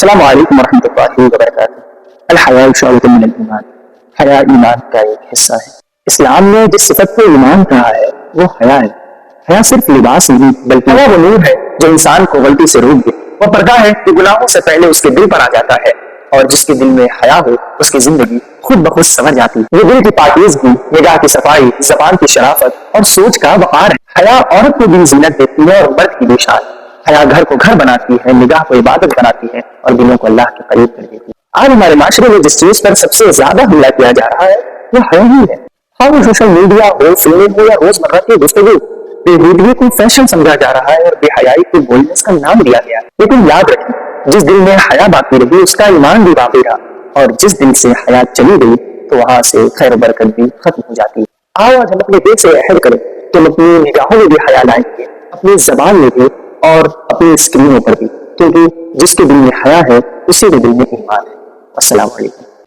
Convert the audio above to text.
السلام علیکم ورحمۃ اللہ وبرکاتہ۔ الحیاء شعبۃ من الایمان، حیا ایمان کا ایک حصہ ہے۔ اسلام نے جس صفت کو ایمان کہا ہے وہ حیا ہے۔ حیا صرف لباس نہیں بلکہ وہ نور ہے جو انسان کو غلطی سے روک دے، وہ پردہ ہے جو گناہوں سے پہلے اس کے دل پر آ جاتا ہے، اور جس کے دل میں حیا ہو اس کی زندگی خود بخود سنور جاتی ہے۔ یہ دل کی پاکیزگی، نگاہ کی صفائی، زبان کی شرافت اور سوچ کا وقار ہے۔ حیا عورت کو بھی زینت دیتی ہے اور مرد کی بھی شان۔ حیا گھر کو گھر بناتی ہے، نگاہ کو عبادت بناتی ہے اور دلوں کو اللہ کے قریب کر دیتی ہے۔ آج ہمارے معاشرے میں جس چیز پر سب سے زیادہ حملہ کیا جا رہا ہے وہ حیا ہی ہے۔ ہاں وہ سوشل میڈیا ہو، فلمیں ہو یا روزمرہ کی گفتگو، بے ہودگی کو فیشن سمجھا جا رہا ہے اور بے حیائی کو بولنس کا نام دیا گیا ہے۔ لیکن یاد رکھیں، جس دل میں حیا باقی رہی اس کا ایمان بھی باقی رہا، اور جس دل سے حیا چلی گئی تو وہاں سے خیر و برکت بھی ختم ہو جاتی ہے۔ آؤ آج ہم اپنے دل سے عہد کریں کہ ہم اپنی نگاہوں میں بھی حیا لائیں گے، اپنی زبان میں بھی اور اپنی اسکرینوں پر بھی، کیونکہ جس کے دل میں حیا ہے اسی کے دل میں ایمان ہے۔ السلام علیکم۔